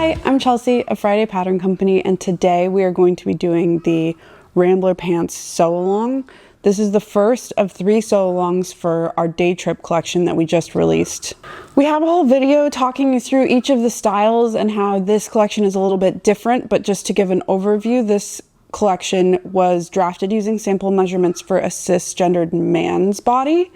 Hi, I'm Chelsea of Friday Pattern Company, and today we are going to be doing the Rambler Pants Sew-Along. This is the first of 3 sew-alongs for our day trip collection that we just released. We have a whole video talking you through each of the styles and how this collection is a little bit different, but just to give an overview, this collection was drafted using sample measurements for a cisgendered man's body.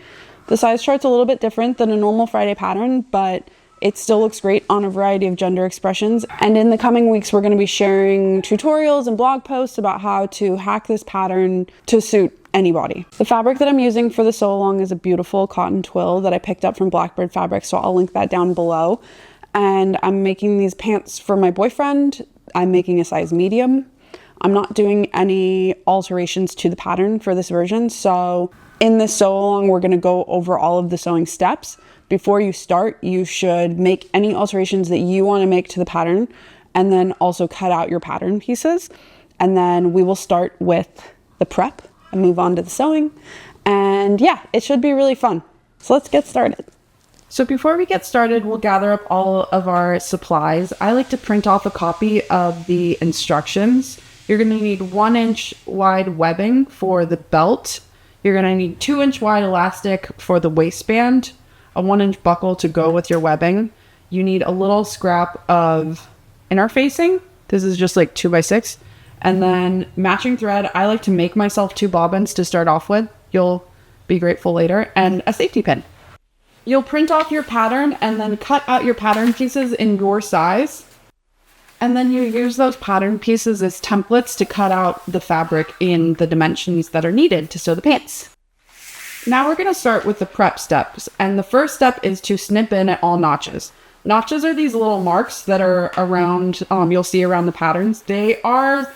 The size chart's a little bit different than a normal Friday pattern, but it still looks great on a variety of gender expressions. And in the coming weeks, we're going to be sharing tutorials and blog posts about how to hack this pattern to suit anybody. The fabric that I'm using for the sew along is a beautiful cotton twill that I picked up from Blackbird Fabrics, so I'll link that down below. And I'm making these pants for my boyfriend. I'm making a size medium. I'm not doing any alterations to the pattern for this version, so in this sew along, we're going to go over all of the sewing steps. Before you start, you should make any alterations that you want to make to the pattern, and then also cut out your pattern pieces. And then we will start with the prep and move on to the sewing. And yeah, it should be really fun. So let's get started. So before we get started, we'll gather up all of our supplies. I like to print off a copy of the instructions. You're going to need 1-inch wide webbing for the belt. You're going to need 2-inch wide elastic for the waistband, a 1-inch buckle to go with your webbing. You need a little scrap of interfacing. This is just like 2x6. And then matching thread. I like to make myself 2 bobbins to start off with. You'll be grateful later. And a safety pin. You'll print off your pattern and then cut out your pattern pieces in your size. And then you use those pattern pieces as templates to cut out the fabric in the dimensions that are needed to sew the pants. Now we're going to start with the prep steps, and the first step is to snip in at all notches. Notches are these little marks that are around, you'll see around the patterns. They are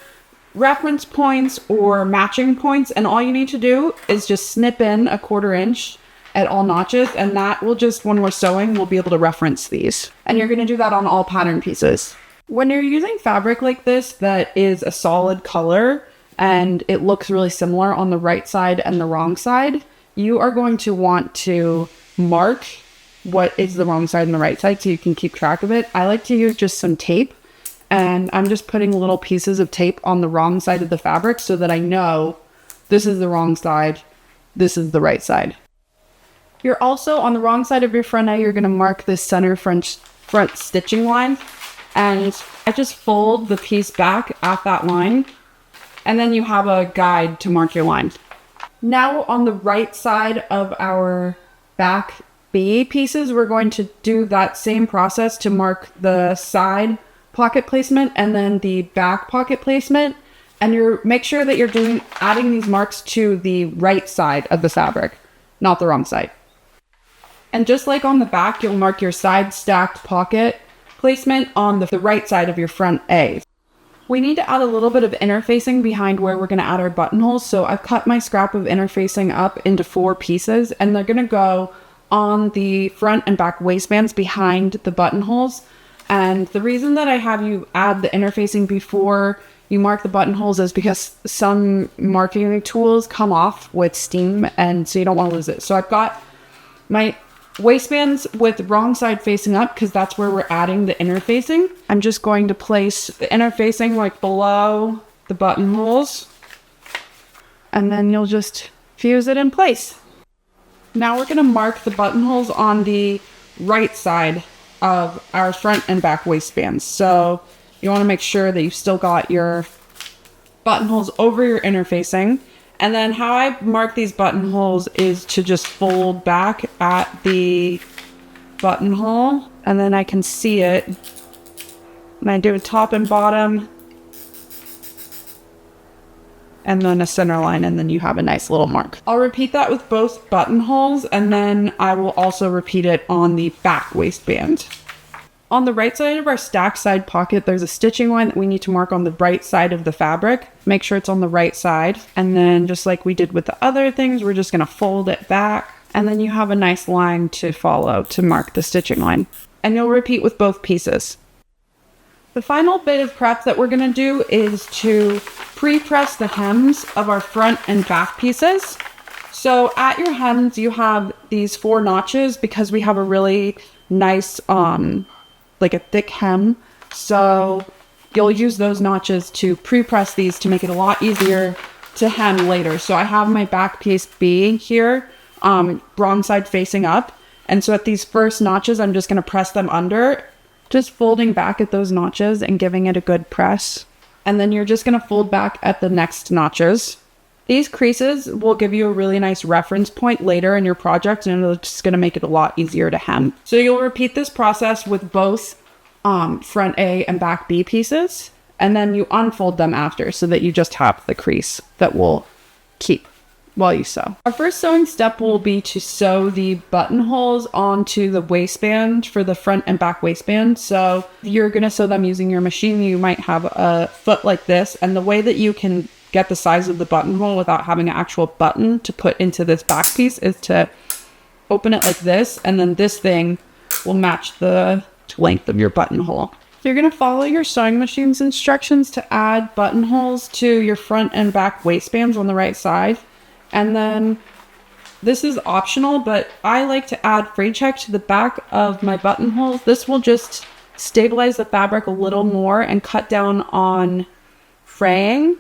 reference points or matching points, and all you need to do is just snip in a 1/4 inch at all notches, and that will just, when we're sewing, we'll be able to reference these. And you're going to do that on all pattern pieces. When you're using fabric like this that is a solid color and it looks really similar on the right side and the wrong side, you are going to want to mark what is the wrong side and the right side so you can keep track of it. I like to use just some tape, and I'm just putting little pieces of tape on the wrong side of the fabric so that I know this is the wrong side, this is the right side. You're also on the wrong side of your frontet, you're going to mark this center front stitching line. And I just fold the piece back at that line, and then you have a guide to mark your line. Now on the right side of our back B pieces, we're going to do that same process to mark the side pocket placement and then the back pocket placement. And make sure that you're adding these marks to the right side of the fabric, not the wrong side. And just like on the back, you'll mark your side stacked pocket placement on the right side of your front A. We need to add a little bit of interfacing behind where we're going to add our buttonholes. So I've cut my scrap of interfacing up into 4 pieces, and they're going to go on the front and back waistbands behind the buttonholes. And the reason that I have you add the interfacing before you mark the buttonholes is because some marking tools come off with steam, and so you don't want to lose it. So I've got my waistbands with the wrong side facing up because that's where we're adding the interfacing. I'm just going to place the interfacing like below the buttonholes, and then you'll just fuse it in place. Now we're going to mark the buttonholes on the right side of our front and back waistbands. So you want to make sure that you've still got your buttonholes over your interfacing. And then how I mark these buttonholes is to just fold back at the buttonhole, and then I can see it. And I do a top and bottom, and then a center line, and then you have a nice little mark. I'll repeat that with both buttonholes, and then I will also repeat it on the back waistband. On the right side of our stack side pocket, there's a stitching line that we need to mark on the right side of the fabric. Make sure it's on the right side. And then just like we did with the other things, we're just going to fold it back. And then you have a nice line to follow to mark the stitching line. And you'll repeat with both pieces. The final bit of prep that we're going to do is to pre-press the hems of our front and back pieces. So at your hems, you have these 4 notches because we have a really nice, like a thick hem So you'll use those notches to pre-press these to make it a lot easier to hem later. So I have my back piece B here, wrong side facing up. And so at these first notches, I'm just going to press them under, just folding back at those notches and giving it a good press. And then you're just going to fold back at the next notches. These creases will give you a really nice reference point later in your project, and it's just going to make it a lot easier to hem. So you'll repeat this process with both front A and back B pieces, and then you unfold them after so that you just have the crease that will keep while you sew. Our first sewing step will be to sew the buttonholes onto the waistband for the front and back waistband. So you're going to sew them using your machine. You might have a foot like this, and the way that you can get the size of the buttonhole without having an actual button to put into this back piece is to open it like this, and then this thing will match the length of your buttonhole. So you're going to follow your sewing machine's instructions to add buttonholes to your front and back waistbands on the right side. And then this is optional, but I like to add fray check to the back of my buttonholes. This will just stabilize the fabric a little more and cut down on fraying.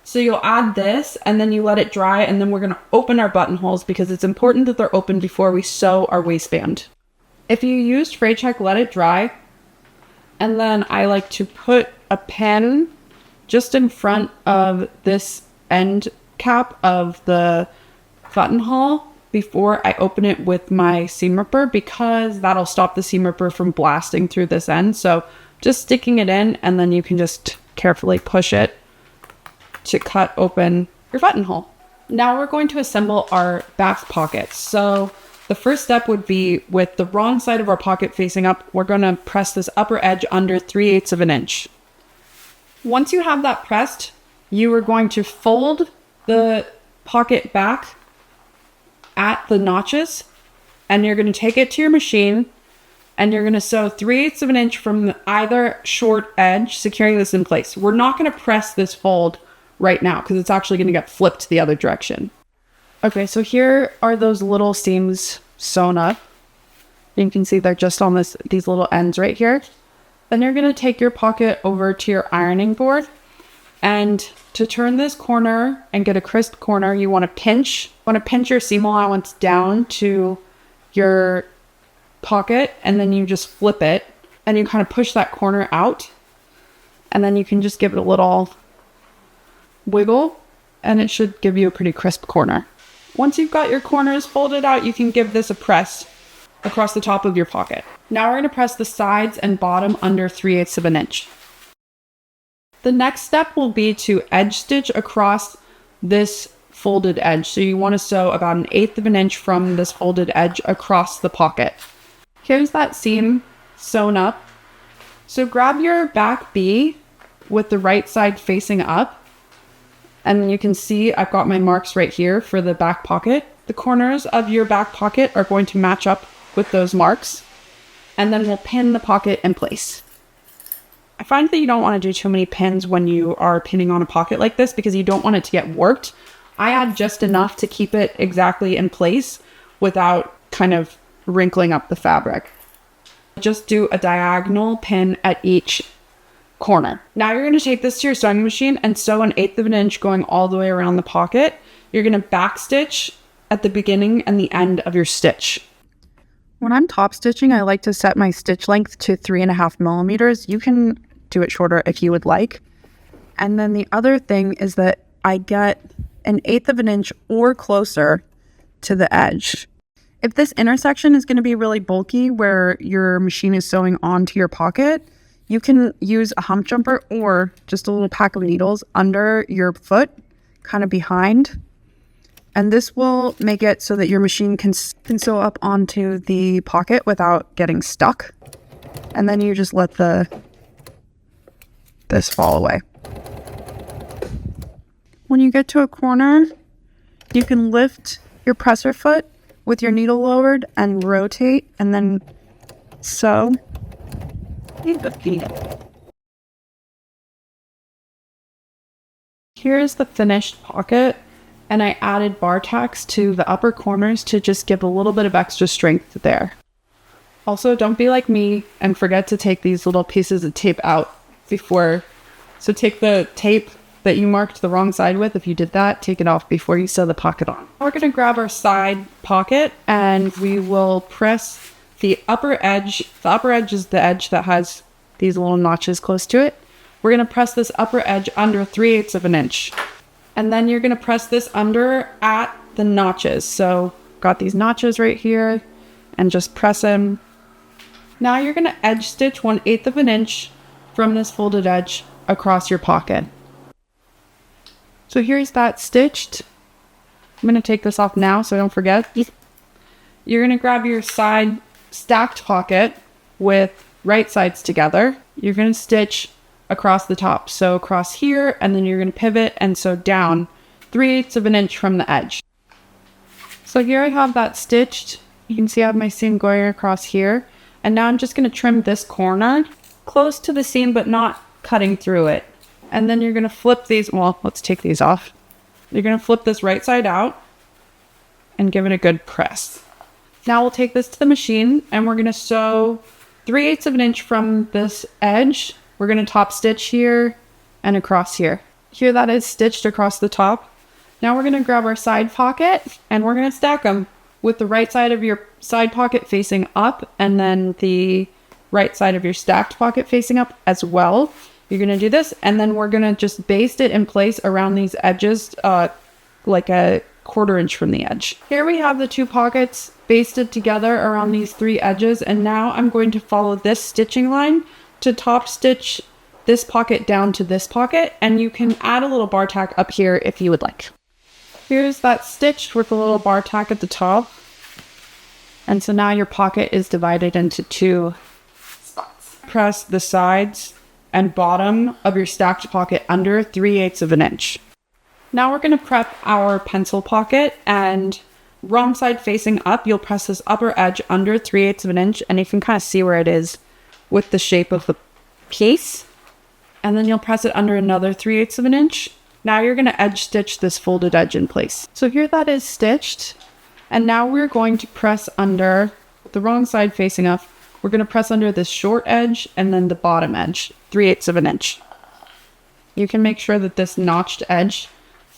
So you'll add this and then you let it dry, and then we're going to open our buttonholes because it's important that they're open before we sew our waistband. If you used fray check, let it dry. And then I like to put a pin just in front of this end cap of the buttonhole before I open it with my seam ripper, because that'll stop the seam ripper from blasting through this end. So just sticking it in, and then you can just carefully push it to cut open your buttonhole. Now we're going to assemble our back pockets. So the first step would be with the wrong side of our pocket facing up, we're going to press this upper edge under 3/8 of an inch. Once you have that pressed, you are going to fold the pocket back at the notches, and you're going to take it to your machine, and you're going to sew 3/8 of an inch from either short edge, securing this in place. We're not going to press this fold right now because it's actually going to get flipped the other direction. Okay, so here are those little seams sewn up. You can see they're just on these little ends right here. Then you're going to take your pocket over to your ironing board, and to turn this corner and get a crisp corner, you want to pinch your seam allowance down to your pocket, and then you just flip it and you kind of push that corner out, and then you can just give it a little wiggle and it should give you a pretty crisp corner. Once you've got your corners folded out, you can give this a press across the top of your pocket. Now we're going to press the sides and bottom under 3/8 of an inch. The next step will be to edge stitch across this folded edge. So you want to sew about 1/8 of an inch from this folded edge across the pocket. Here's that seam sewn up. So grab your back B with the right side facing up. And you can see I've got my marks right here for the back pocket. The corners of your back pocket are going to match up with those marks. And then we'll pin the pocket in place. I find that you don't want to do too many pins when you are pinning on a pocket like this because you don't want it to get warped. I add just enough to keep it exactly in place without kind of wrinkling up the fabric. Just do a diagonal pin at each corner. Now you're going to take this to your sewing machine and sew 1/8 of an inch going all the way around the pocket. You're going to back stitch at the beginning and the end of your stitch. When I'm top stitching, I like to set my stitch length to 3.5 millimeters. You can do it shorter if you would like. And then the other thing is that I get 1/8 of an inch or closer to the edge. If this intersection is going to be really bulky where your machine is sewing onto your pocket, you can use a hump jumper or just a little pack of needles under your foot, kind of behind. And this will make it so that your machine can sew up onto the pocket without getting stuck. And then you just let this fall away. When you get to a corner, you can lift your presser foot with your needle lowered and rotate and then sew. Here's the finished pocket, and I added bar tacks to the upper corners to just give a little bit of extra strength there. Also, don't be like me and forget to take these little pieces of tape out before. So take the tape that you marked the wrong side with. If you did that, take it off before you sew the pocket on. We're going to grab our side pocket and we will press the upper edge. The upper edge is the edge that has these little notches close to it. We're going to press this upper edge under 3/8 of an inch. And then you're going to press this under at the notches. So got these notches right here and just press them. Now you're going to edge stitch 1/8 of an inch from this folded edge across your pocket. So here's that stitched. I'm going to take this off now so I don't forget. You're going to grab your side stacked pocket with right sides together. You're going to stitch across the top. So across here, and then you're going to pivot and sew down 3/8 of an inch from the edge. So here I have that stitched. You can see I have my seam going across here. And now I'm just going to trim this corner close to the seam, but not cutting through it. And then you're going to flip these, well, let's take these off. You're going to flip this right side out and give it a good press. Now we'll take this to the machine and we're going to sew 3/8 of an inch from this edge. We're going to top stitch here and across here. Here that is stitched across the top. Now we're going to grab our side pocket and we're going to stack them with the right side of your side pocket facing up and then the right side of your stacked pocket facing up as well. You're going to do this and then we're going to just baste it in place around these edges like a 1/4 inch from the edge. Here we have the two pockets basted together around these 3 edges, and now I'm going to follow this stitching line to top stitch this pocket down to this pocket, and you can add a little bar tack up here if you would like. Here's that stitched with a little bar tack at the top. And so now your pocket is divided into 2 spots. Press the sides and bottom of your stacked pocket under 3/8 of an inch. Now we're going to prep our pencil pocket, and wrong side facing up, you'll press this upper edge under 3/8 of an inch, and you can kind of see where it is with the shape of the piece. And then you'll press it under another 3/8 of an inch. Now you're going to edge stitch this folded edge in place. So here that is stitched. And now we're going to press under the wrong side facing up. We're going to press under this short edge and then the bottom edge, 3/8 of an inch. You can make sure that this notched edge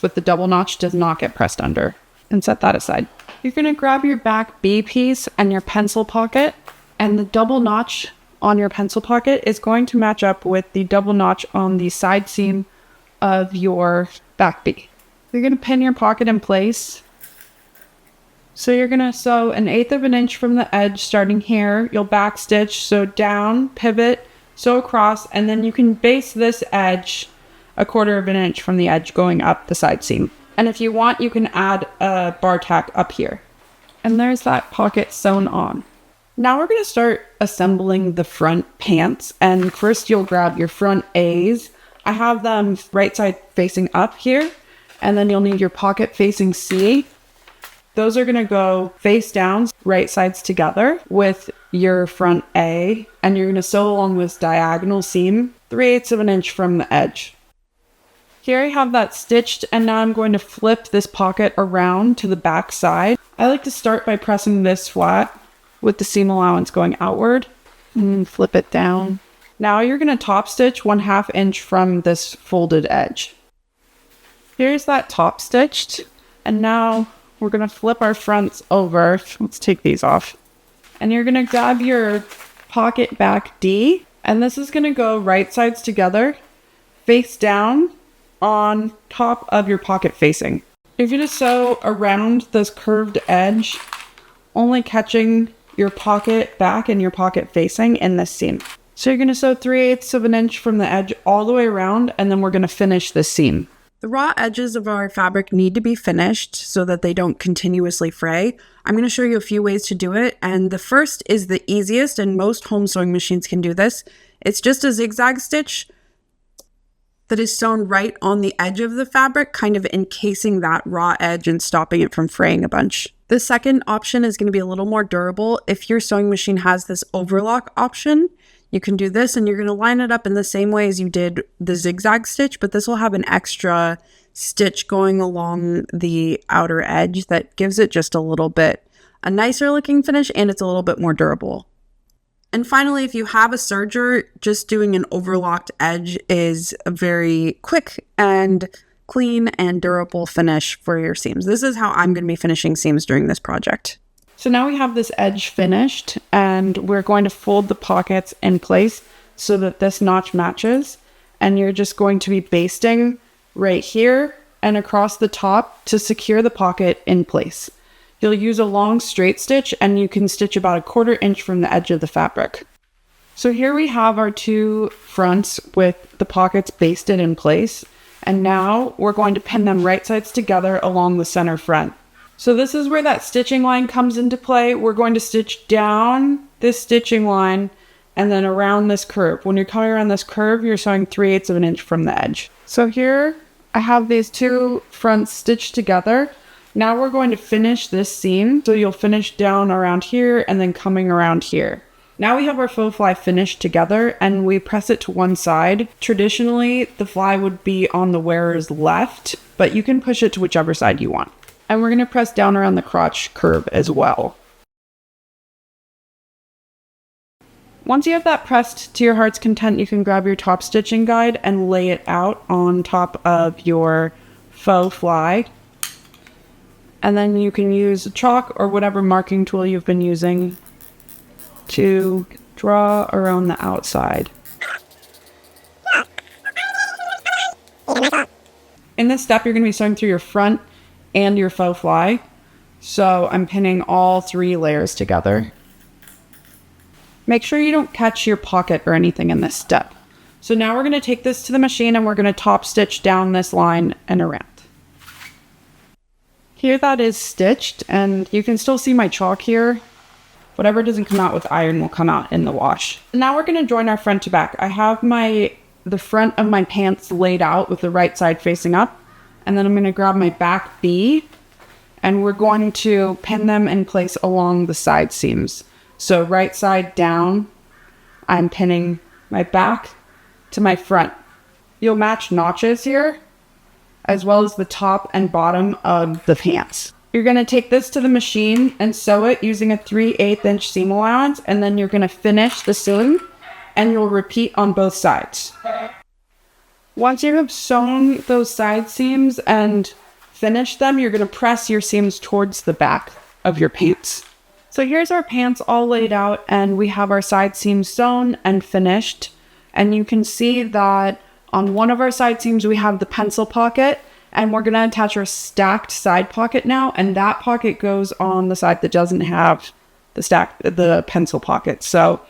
with the double notch does not get pressed under, and set that aside. You're going to grab your back B piece and your pencil pocket, and the double notch on your pencil pocket is going to match up with the double notch on the side seam of your back B. You're going to pin your pocket in place. So you're going to sew 1/8 of an inch from the edge starting here. You'll back stitch, sew down, pivot, sew across, and then you can base this edge 1/4 of an inch from the edge going up the side seam. And if you want, you can add a bar tack up here. And there's that pocket sewn on. Now we're going to start assembling the front pants. And first you'll grab your front A's. I have them right side facing up here. And then you'll need your pocket facing C. Those are going to go face down, right sides together with your front A. And you're going to sew along this diagonal seam 3/8 of an inch from the edge. Here I have that stitched, and now I'm going to flip this pocket around to the back side. I like to start by pressing this flat with the seam allowance going outward and flip it down. Now you're going to top stitch 1/2 inch from this folded edge. Here's that top stitched, and now we're going to flip our fronts over. Let's take these off. And you're going to grab your pocket back D, and this is going to go right sides together, face down on top of your pocket facing. You're going to sew around this curved edge, only catching your pocket back and your pocket facing in this seam. So you're going to sew 3/8 of an inch from the edge all the way around, and then we're going to finish this seam. The raw edges of our fabric need to be finished so that they don't continuously fray. I'm going to show you a few ways to do it, and the first is the easiest, and most home sewing machines can do this. It's just a zigzag stitch that is sewn right on the edge of the fabric, kind of encasing that raw edge and stopping it from fraying a bunch. The second option is going to be a little more durable. If your sewing machine has this overlock option, you can do this, and you're going to line it up in the same way as you did the zigzag stitch, but this will have an extra stitch going along the outer edge that gives it just a little bit a nicer looking finish, and it's a little bit more durable. And finally, if you have a serger, just doing an overlocked edge is a very quick and clean and durable finish for your seams. This is how I'm going to be finishing seams during this project. So now we have this edge finished, and we're going to fold the pockets in place so that this notch matches. And you're just going to be basting right here and across the top to secure the pocket in place. You'll use a long straight stitch, and you can stitch about 1/4 inch from the edge of the fabric. So here we have our two fronts with the pockets basted in place. And now we're going to pin them right sides together along the center front. So this is where that stitching line comes into play. We're going to stitch down this stitching line and then around this curve. When you're coming around this curve, you're sewing 3/8 of an inch from the edge. So here I have these two fronts stitched together. Now we're going to finish this seam. So you'll finish down around here and then coming around here. Now we have our faux fly finished together, and we press it to one side. Traditionally, the fly would be on the wearer's left, but you can push it to whichever side you want. And we're going to press down around the crotch curve as well. Once you have that pressed to your heart's content, you can grab your top stitching guide and lay it out on top of your faux fly. And then you can use chalk or whatever marking tool you've been using to draw around the outside. In this step, you're going to be sewing through your front and your faux fly. So I'm pinning all 3 layers together. Make sure you don't catch your pocket or anything in this step. So now we're going to take this to the machine, and we're going to top stitch down this line and around. Here that is stitched, and you can still see my chalk here. Whatever doesn't come out with iron will come out in the wash. Now we're going to join our front to back. I have the front of my pants laid out with the right side facing up. And then I'm going to grab my back B, and we're going to pin them in place along the side seams. So right side down, I'm pinning my back to my front. You'll match notches here, as well as the top and bottom of the pants. You're going to take this to the machine and sew it using a 3/8 inch seam allowance, and then you're going to finish the sewing, and you'll repeat on both sides. Once you have sewn those side seams and finished them, you're going to press your seams towards the back of your pants. So here's our pants all laid out, and we have our side seams sewn and finished. And you can see that on one of our side seams, we have the pencil pocket, and we're going to attach our stacked side pocket now, and that pocket goes on the side that doesn't have the pencil pocket. So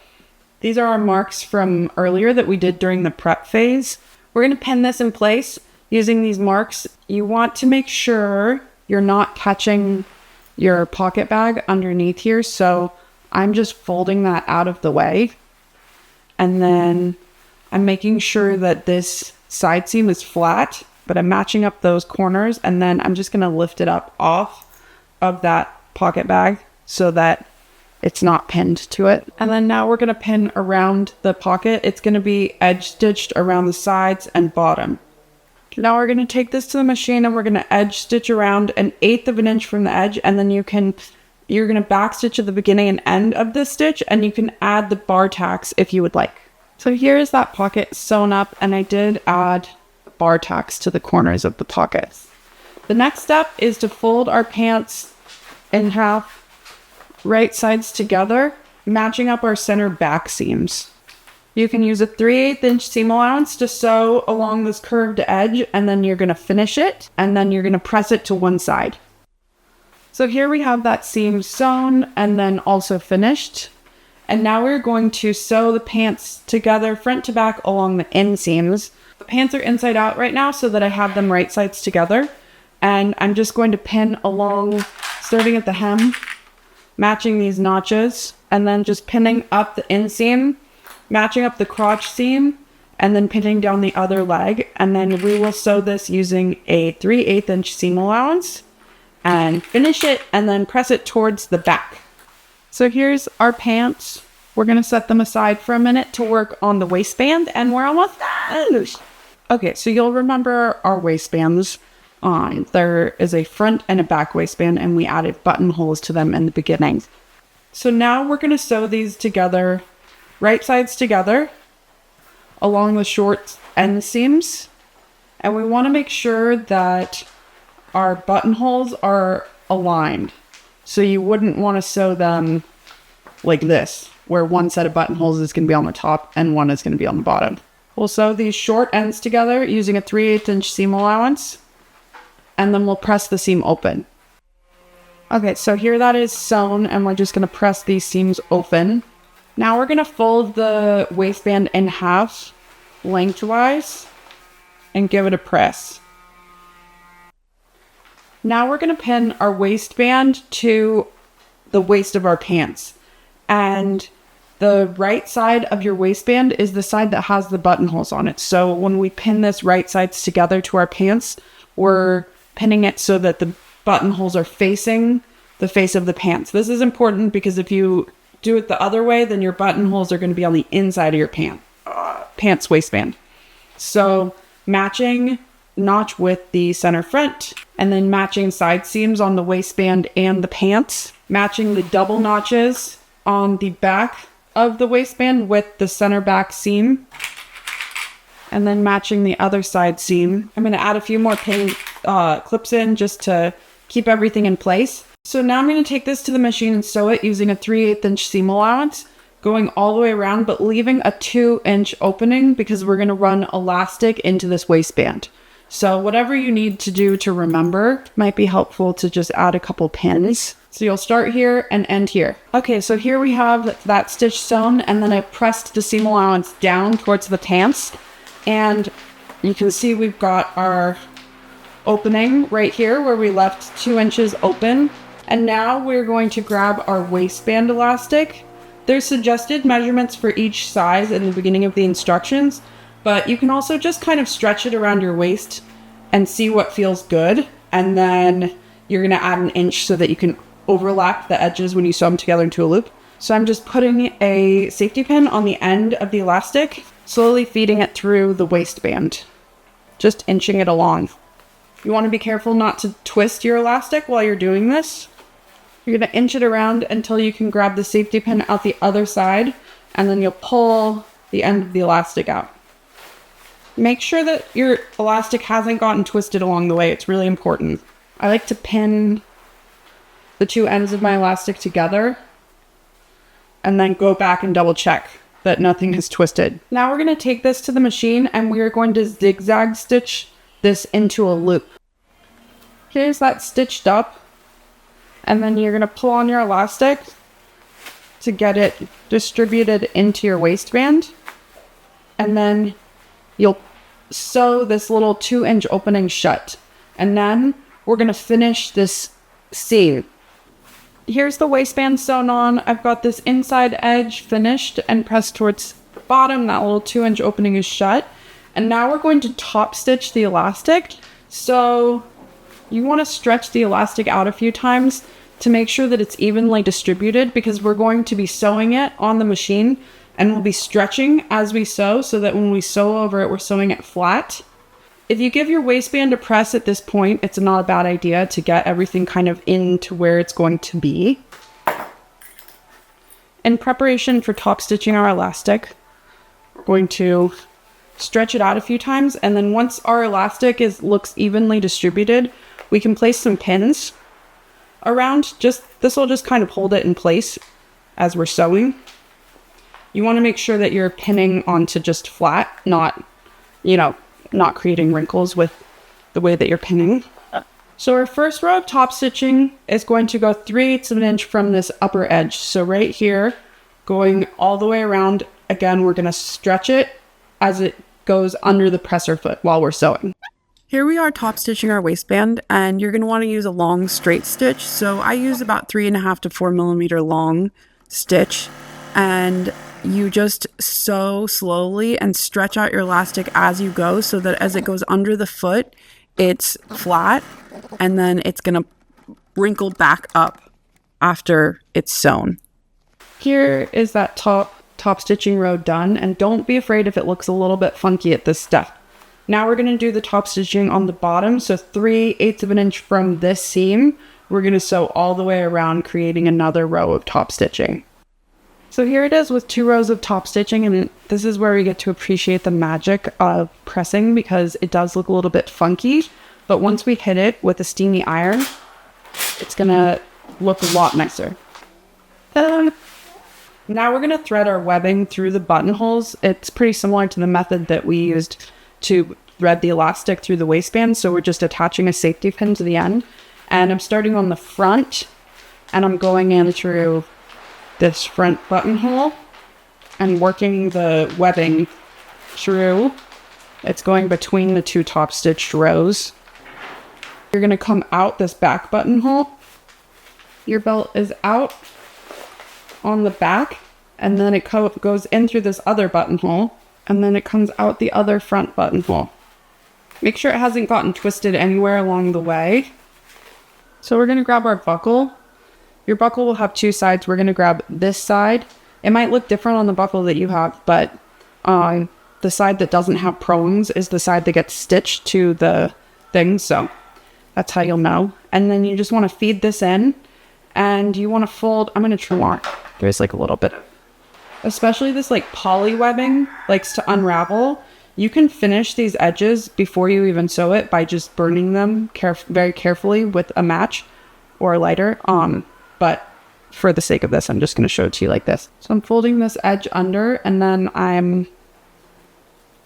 these are our marks from earlier that we did during the prep phase. We're going to pin this in place using these marks. You want to make sure you're not catching your pocket bag underneath here. So I'm just folding that out of the way. And then I'm making sure that this side seam is flat, but I'm matching up those corners, and then I'm just going to lift it up off of that pocket bag so that it's not pinned to it. And then now we're going to pin around the pocket. It's going to be edge stitched around the sides and bottom. Now we're going to take this to the machine, and we're going to edge stitch around 1/8 of an inch from the edge, and then you're going to back stitch at the beginning and end of this stitch, and you can add the bar tacks if you would like. So here is that pocket sewn up, and I did add bar tacks to the corners of the pockets. The next step is to fold our pants in half, right sides together, matching up our center back seams. You can use a 3/8 inch seam allowance to sew along this curved edge, and then you're going to finish it, and then you're going to press it to one side. So here we have that seam sewn and then also finished. And now we're going to sew the pants together front to back along the inseams. The pants are inside out right now so that I have them right sides together. And I'm just going to pin along, starting at the hem, matching these notches, and then just pinning up the inseam, matching up the crotch seam, and then pinning down the other leg. And then we will sew this using a 3/8 inch seam allowance and finish it and then press it towards the back. So here's our pants. We're going to set them aside for a minute to work on the waistband, and we're almost done. Okay, so you'll remember our waistbands. There is a front and a back waistband, and we added buttonholes to them in the beginning. So now we're going to sew these together right sides together along the short end seams. And we want to make sure that our buttonholes are aligned. So you wouldn't want to sew them like this, where one set of buttonholes is going to be on the top and one is going to be on the bottom. We'll sew these short ends together using a 3/8 inch seam allowance, and then we'll press the seam open. Okay, so here that is sewn, and we're just going to press these seams open. Now we're going to fold the waistband in half lengthwise and give it a press. Now we're going to pin our waistband to the waist of our pants. And the right side of your waistband is the side that has the buttonholes on it. So when we pin this right sides together to our pants, we're pinning it so that the buttonholes are facing the face of the pants. This is important because if you do it the other way, then your buttonholes are going to be on the inside of your pants waistband. So matching notch with the center front, and then matching side seams on the waistband and the pants, matching the double notches on the back of the waistband with the center back seam, and then matching the other side seam. I'm going to add a few more pin clips in just to keep everything in place. So now I'm going to take this to the machine and sew it using a 3/8 inch seam allowance, going all the way around, but leaving a 2-inch opening because we're going to run elastic into this waistband. So whatever you need to do to remember, might be helpful to just add a couple pins. So you'll start here and end here. Okay, so here we have that stitch sewn, and then I pressed the seam allowance down towards the pants, and you can see we've got our opening right here where we left 2 inches open. And now we're going to grab our waistband elastic. There's suggested measurements for each size in the beginning of the instructions, but you can also just kind of stretch it around your waist and see what feels good. And then you're going to add an inch so that you can overlap the edges when you sew them together into a loop. So I'm just putting a safety pin on the end of the elastic, slowly feeding it through the waistband, just inching it along. You want to be careful not to twist your elastic while you're doing this. You're going to inch it around until you can grab the safety pin out the other side, and then you'll pull the end of the elastic out. Make sure that your elastic hasn't gotten twisted along the way. It's really important. I like to pin the two ends of my elastic together and then go back and double check that nothing is twisted. Now we're going to take this to the machine and we are going to zigzag stitch this into a loop. Here's that stitched up, and then you're going to pull on your elastic to get it distributed into your waistband, and then you'll sew this little 2-inch opening shut, and then we're going to finish this seam. Here's the waistband sewn on. I've got this inside edge finished and pressed towards the bottom. That little 2-inch opening is shut. And now we're going to top stitch the elastic. So you want to stretch the elastic out a few times to make sure that it's evenly distributed, because we're going to be sewing it on the machine and we'll be stretching as we sew so that when we sew over it, we're sewing it flat. If you give your waistband a press at this point, it's not a bad idea to get everything kind of into where it's going to be. In preparation for top stitching our elastic, we're going to stretch it out a few times, and then once our elastic looks evenly distributed, we can place some pins around. This will just kind of hold it in place as we're sewing. You want to make sure that you're pinning onto just flat, not creating wrinkles with the way that you're pinning. So our first row of top stitching is going to go 3/8 of an inch from this upper edge. So right here, going all the way around, again, we're going to stretch it as it goes under the presser foot while we're sewing. Here we are top stitching our waistband, and you're going to want to use a long straight stitch. So I use about 3.5 to 4 millimeter long stitch, and you just sew slowly and stretch out your elastic as you go so that as it goes under the foot, it's flat, and then it's going to wrinkle back up after it's sewn. Here is that top stitching row done, and don't be afraid if it looks a little bit funky at this step. Now we're going to do the top stitching on the bottom. So 3/8 of an inch from this seam, we're going to sew all the way around, creating another row of top stitching. So here it is with 2 rows of top stitching, and this is where we get to appreciate the magic of pressing, because it does look a little bit funky, but once we hit it with a steamy iron, it's gonna look a lot nicer. Now we're gonna thread our webbing through the buttonholes. It's pretty similar to the method that we used to thread the elastic through the waistband, so we're just attaching a safety pin to the end. And I'm starting on the front, and I'm going in through this front buttonhole and working the webbing through. It's going between the 2 top stitched rows. You're going to come out this back buttonhole. Your belt is out on the back, and then it goes in through this other buttonhole, and then it comes out the other front buttonhole. Make sure it hasn't gotten twisted anywhere along the way. So we're going to grab our buckle. Your buckle will have 2 sides. We're going to grab this side. It might look different on the buckle that you have, but the side that doesn't have prongs is the side that gets stitched to the thing, so that's how you'll know. And then you just want to feed this in, and you want to fold. I'm going to trim more. There's like a little bit of, especially this like poly webbing likes to unravel. You can finish these edges before you even sew it by just burning them very carefully with a match or a lighter. But for the sake of this, I'm just going to show it to you like this. So I'm folding this edge under, and then I'm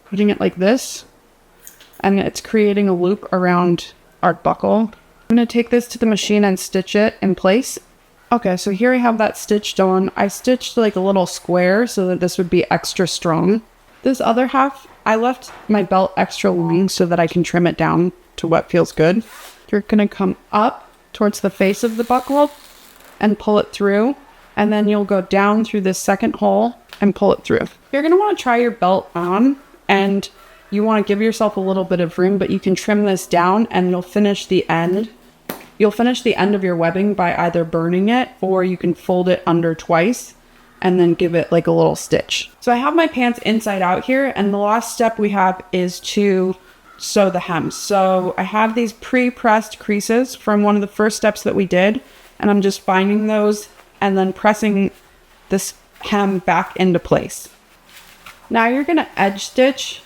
putting it like this, and it's creating a loop around our buckle. I'm going to take this to the machine and stitch it in place. Okay, so here I have that stitched on. I stitched like a little square so that this would be extra strong. This other half, I left my belt extra long so that I can trim it down to what feels good. You're going to come up towards the face of the buckle and pull it through, and then you'll go down through this second hole and pull it through. You're going to want to try your belt on, and you want to give yourself a little bit of room, but you can trim this down and you'll finish the end. You'll finish the end of your webbing by either burning it, or you can fold it under twice and then give it like a little stitch. So I have my pants inside out here, and the last step we have is to sew the hems. So I have these pre-pressed creases from one of the first steps that we did, and I'm just finding those and then pressing this hem back into place. Now you're going to edge stitch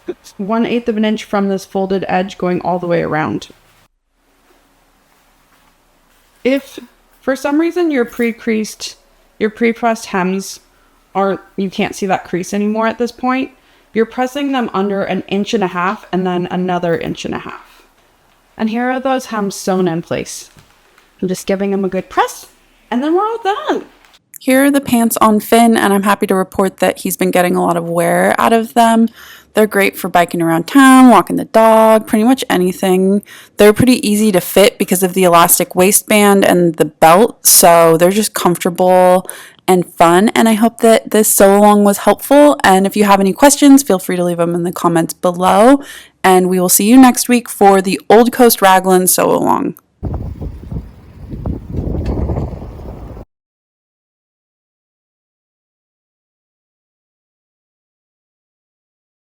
1/8 of an inch from this folded edge going all the way around. If for some reason your pre-pressed hems you can't see that crease anymore at this point, you're pressing them under 1.5 inches and then another 1.5 inches. And here are those hems sewn in place. I'm just giving them a good press, and then we're all done. Here are the pants on Finn, and I'm happy to report that he's been getting a lot of wear out of them. They're great for biking around town, walking the dog, pretty much anything. They're pretty easy to fit because of the elastic waistband and the belt, so they're just comfortable and fun. And I hope that this sew along was helpful, and if you have any questions, feel free to leave them in the comments below, and we will see you next week for the Old Coast Raglan sew along.